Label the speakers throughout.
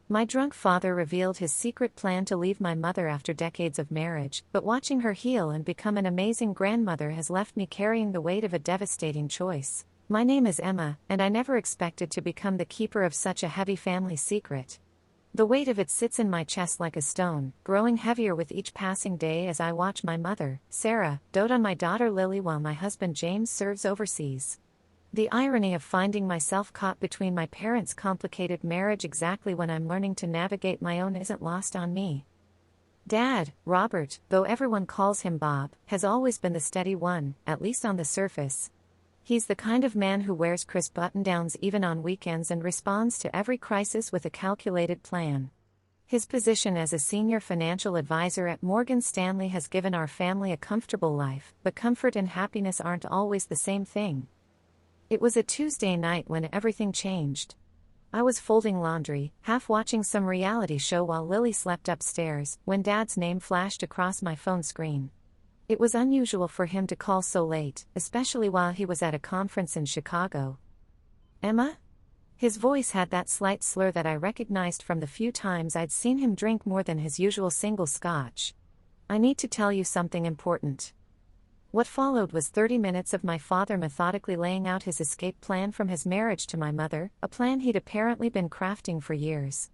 Speaker 1: My drunk father revealed his secret plan to leave my mother after decades of marriage, but watching her heal and become an amazing grandmother has left me carrying the weight of a devastating choice. My name is Emma, and I never expected to become the keeper of such a heavy family secret. The weight of it sits in my chest like a stone, growing heavier with each passing day as I watch my mother, Sarah, dote on my daughter Lily while my husband James serves overseas. The irony of finding myself caught between my parents' complicated marriage exactly when I'm learning to navigate my own isn't lost on me. Dad, Robert, though everyone calls him Bob, has always been the steady one, at least on the surface. He's the kind of man who wears crisp button-downs even on weekends and responds to every crisis with a calculated plan. His position as a senior financial advisor at Morgan Stanley has given our family a comfortable life, but comfort and happiness aren't always the same thing. It was a Tuesday night when everything changed. I was folding laundry, half watching some reality show while Lily slept upstairs, when Dad's name flashed across my phone screen. It was unusual for him to call so late, especially while he was at a conference in Chicago. "Emma?" His voice had that slight slur that I recognized from the few times I'd seen him drink more than his usual single scotch. "I need to tell you something important." What followed was 30 minutes of my father methodically laying out his escape plan from his marriage to my mother, a plan he'd apparently been crafting for years.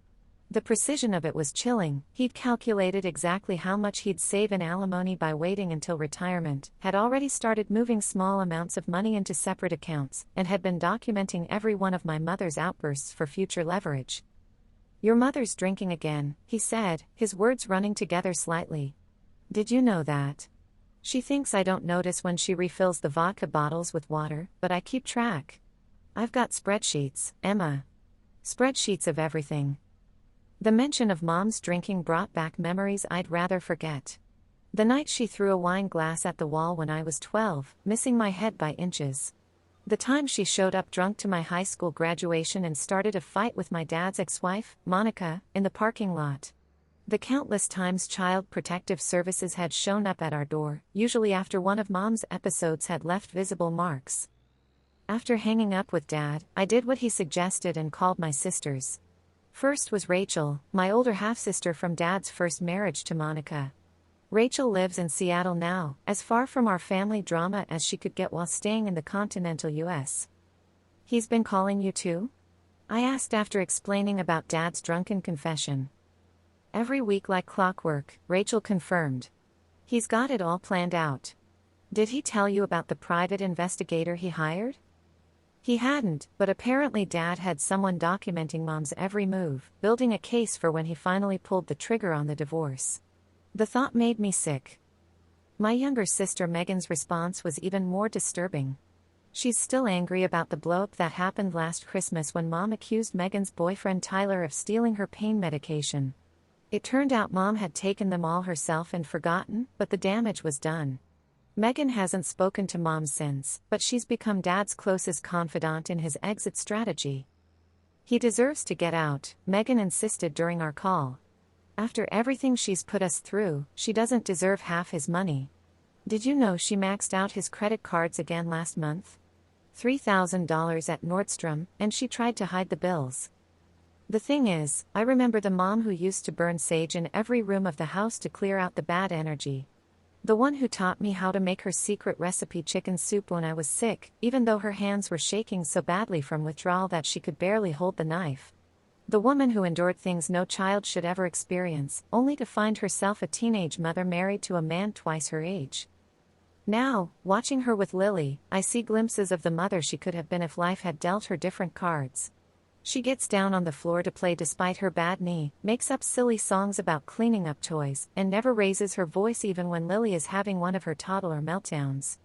Speaker 1: The precision of it was chilling. He'd calculated exactly how much he'd save in alimony by waiting until retirement, had already started moving small amounts of money into separate accounts, and had been documenting every one of my mother's outbursts for future leverage. "Your mother's drinking again," he said, his words running together slightly. "Did you know that? She thinks I don't notice when she refills the vodka bottles with water, but I keep track. I've got spreadsheets, Emma. Spreadsheets of everything." The mention of Mom's drinking brought back memories I'd rather forget. The night she threw a wine glass at the wall when I was 12, missing my head by inches. The time she showed up drunk to my high school graduation and started a fight with my dad's ex-wife, Monica, in the parking lot. The countless times Child Protective Services had shown up at our door, usually after one of Mom's episodes had left visible marks. After hanging up with Dad, I did what he suggested and called my sisters. First was Rachel, my older half-sister from Dad's first marriage to Monica. Rachel lives in Seattle now, as far from our family drama as she could get while staying in the continental U.S. "He's been calling you too?" I asked after explaining about Dad's drunken confession. "Every week like clockwork," Rachel confirmed. "He's got it all planned out." "Did he tell you about the private investigator he hired?" He hadn't, but apparently Dad had someone documenting Mom's every move, building a case for when he finally pulled the trigger on the divorce. The thought made me sick. My younger sister Megan's response was even more disturbing. She's still angry about the blow-up that happened last Christmas when Mom accused Megan's boyfriend Tyler of stealing her pain medication. It turned out Mom had taken them all herself and forgotten, but the damage was done. Megan hasn't spoken to Mom since, but she's become Dad's closest confidant in his exit strategy. "He deserves to get out," Megan insisted during our call. "After everything she's put us through, she doesn't deserve half his money. Did you know she maxed out his credit cards again last month? $3,000 at Nordstrom, and she tried to hide the bills. The thing is, I remember the mom who used to burn sage in every room of the house to clear out the bad energy. The one who taught me how to make her secret recipe chicken soup when I was sick, even though her hands were shaking so badly from withdrawal that she could barely hold the knife. The woman who endured things no child should ever experience, only to find herself a teenage mother married to a man twice her age. Now, watching her with Lily, I see glimpses of the mother she could have been if life had dealt her different cards. She gets down on the floor to play despite her bad knee, makes up silly songs about cleaning up toys, and never raises her voice even when Lily is having one of her toddler meltdowns.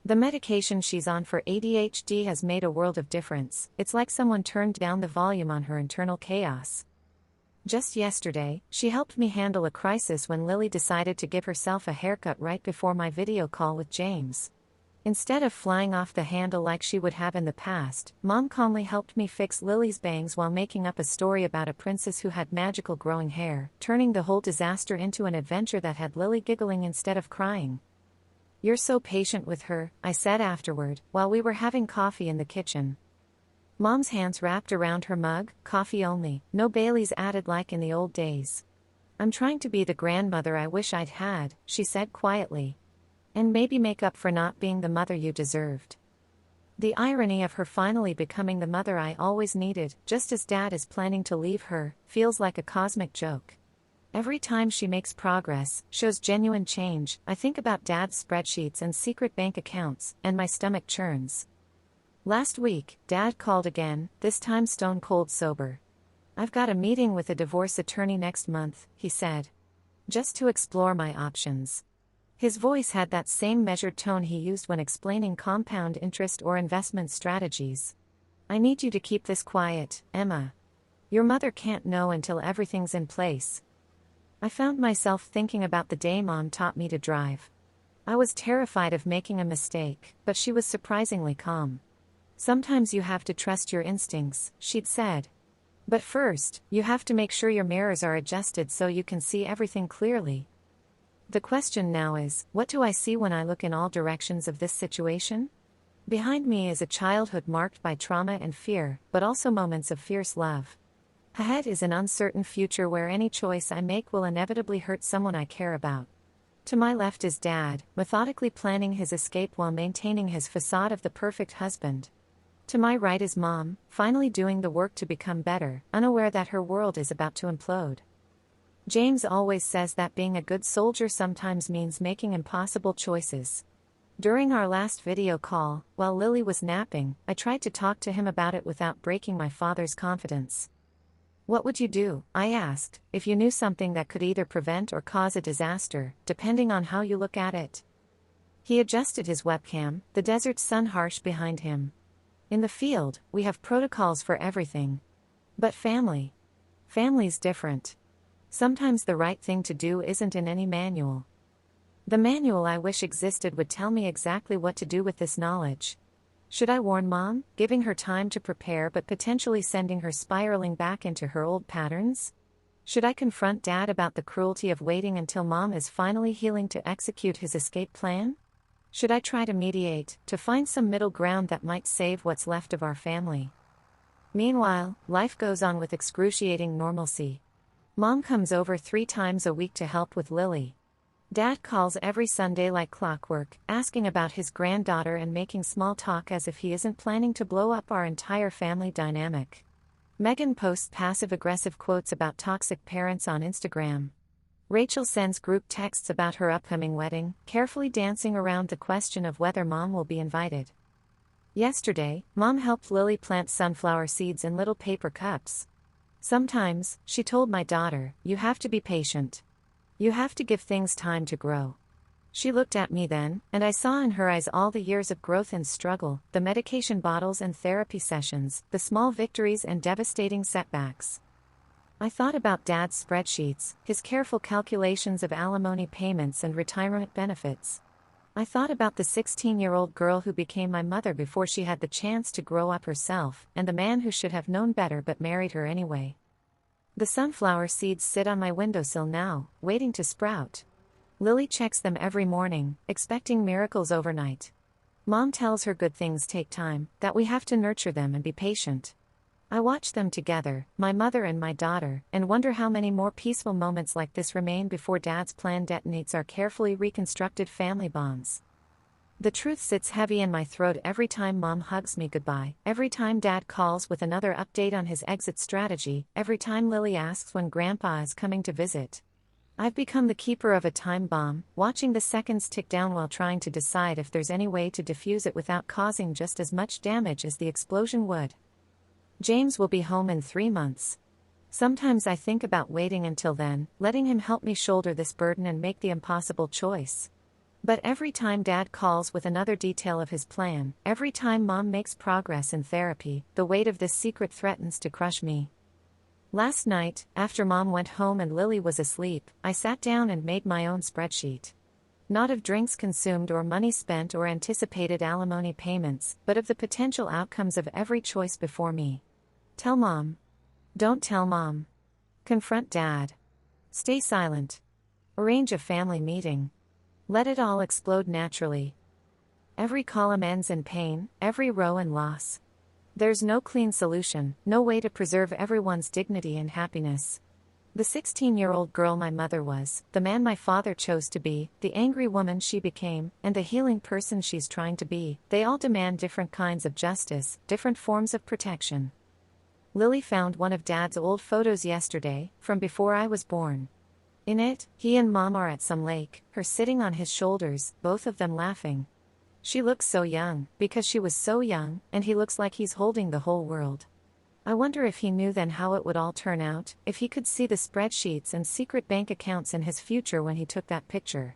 Speaker 1: The medication she's on for ADHD has made a world of difference. It's like someone turned down the volume on her internal chaos. Just yesterday, she helped me handle a crisis when Lily decided to give herself a haircut right before my video call with James. Instead of flying off the handle like she would have in the past, Mom calmly helped me fix Lily's bangs while making up a story about a princess who had magical growing hair, turning the whole disaster into an adventure that had Lily giggling instead of crying. "You're so patient with her," I said afterward, while we were having coffee in the kitchen. Mom's hands wrapped around her mug, coffee only, no Baileys added like in the old days. I'm trying to be the grandmother I wish I'd had, she said quietly. And maybe make up for not being the mother you deserved. The irony of her finally becoming the mother I always needed, just as Dad is planning to leave her, feels like a cosmic joke. Every time she makes progress, shows genuine change, I think about Dad's spreadsheets and secret bank accounts, and my stomach churns. Last week, Dad called again, this time stone cold sober. I've got a meeting with a divorce attorney next month, he said. Just to explore my options. His voice had that same measured tone he used when explaining compound interest or investment strategies. I need you to keep this quiet, Emma. Your mother can't know until everything's in place. I found myself thinking about the day Mom taught me to drive. I was terrified of making a mistake, but she was surprisingly calm. Sometimes you have to trust your instincts, she'd said. But first, you have to make sure your mirrors are adjusted so you can see everything clearly. The question now is, what do I see when I look in all directions of this situation? Behind me is a childhood marked by trauma and fear, but also moments of fierce love. Ahead is an uncertain future where any choice I make will inevitably hurt someone I care about. To my left is Dad, methodically planning his escape while maintaining his facade of the perfect husband. To my right is Mom, finally doing the work to become better, unaware that her world is about to implode. James always says that being a good soldier sometimes means making impossible choices. During our last video call, while Lily was napping, I tried to talk to him about it without breaking my father's confidence. What would you do, I asked, if you knew something that could either prevent or cause a disaster, depending on how you look at it? He adjusted his webcam, the desert sun harsh behind him. In the field, we have protocols for everything. But family's different. Sometimes the right thing to do isn't in any manual. The manual I wish existed would tell me exactly what to do with this knowledge. Should I warn Mom, giving her time to prepare but potentially sending her spiraling back into her old patterns? Should I confront Dad about the cruelty of waiting until Mom is finally healing to execute his escape plan? Should I try to mediate, to find some middle ground that might save what's left of our family? Meanwhile, life goes on with excruciating normalcy. Mom comes over 3 times a week to help with Lily. Dad calls every Sunday like clockwork, asking about his granddaughter and making small talk as if he isn't planning to blow up our entire family dynamic. Megan posts passive-aggressive quotes about toxic parents on Instagram. Rachel sends group texts about her upcoming wedding, carefully dancing around the question of whether Mom will be invited. Yesterday, Mom helped Lily plant sunflower seeds in little paper cups. Sometimes, she told my daughter, you have to be patient. You have to give things time to grow. She looked at me then, and I saw in her eyes all the years of growth and struggle, the medication bottles and therapy sessions, the small victories and devastating setbacks. I thought about Dad's spreadsheets, his careful calculations of alimony payments and retirement benefits. I thought about the 16-year-old girl who became my mother before she had the chance to grow up herself, and the man who should have known better but married her anyway. The sunflower seeds sit on my windowsill now, waiting to sprout. Lily checks them every morning, expecting miracles overnight. Mom tells her good things take time, that we have to nurture them and be patient. I watch them together, my mother and my daughter, and wonder how many more peaceful moments like this remain before Dad's plan detonates our carefully reconstructed family bonds. The truth sits heavy in my throat every time Mom hugs me goodbye, every time Dad calls with another update on his exit strategy, every time Lily asks when Grandpa is coming to visit. I've become the keeper of a time bomb, watching the seconds tick down while trying to decide if there's any way to defuse it without causing just as much damage as the explosion would. James will be home in 3 months. Sometimes I think about waiting until then, letting him help me shoulder this burden and make the impossible choice. But every time Dad calls with another detail of his plan, every time Mom makes progress in therapy, the weight of this secret threatens to crush me. Last night, after Mom went home and Lily was asleep, I sat down and made my own spreadsheet. Not of drinks consumed or money spent or anticipated alimony payments, but of the potential outcomes of every choice before me. Tell Mom. Don't tell Mom. Confront Dad. Stay silent. Arrange a family meeting. Let it all explode naturally. Every column ends in pain, every row in loss. There's no clean solution, no way to preserve everyone's dignity and happiness. The 16-year-old girl my mother was, the man my father chose to be, the angry woman she became, and the healing person she's trying to be, they all demand different kinds of justice, different forms of protection. Lily found one of Dad's old photos yesterday, from before I was born. In it, he and Mom are at some lake, her sitting on his shoulders, both of them laughing. She looks so young, because she was so young, and he looks like he's holding the whole world. I wonder if he knew then how it would all turn out, if he could see the spreadsheets and secret bank accounts in his future when he took that picture.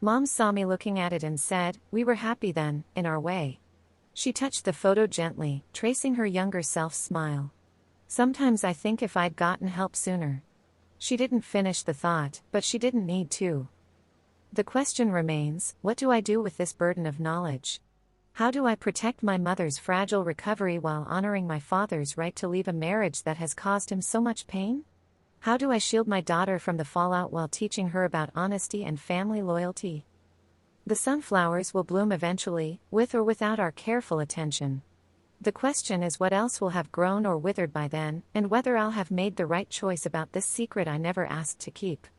Speaker 1: Mom saw me looking at it and said, "We were happy then, in our way." She touched the photo gently, tracing her younger self's smile. "Sometimes I think if I'd gotten help sooner." She didn't finish the thought, but she didn't need to. The question remains, what do I do with this burden of knowledge? How do I protect my mother's fragile recovery while honoring my father's right to leave a marriage that has caused him so much pain? How do I shield my daughter from the fallout while teaching her about honesty and family loyalty? The sunflowers will bloom eventually, with or without our careful attention. The question is what else will have grown or withered by then, and whether I'll have made the right choice about this secret I never asked to keep.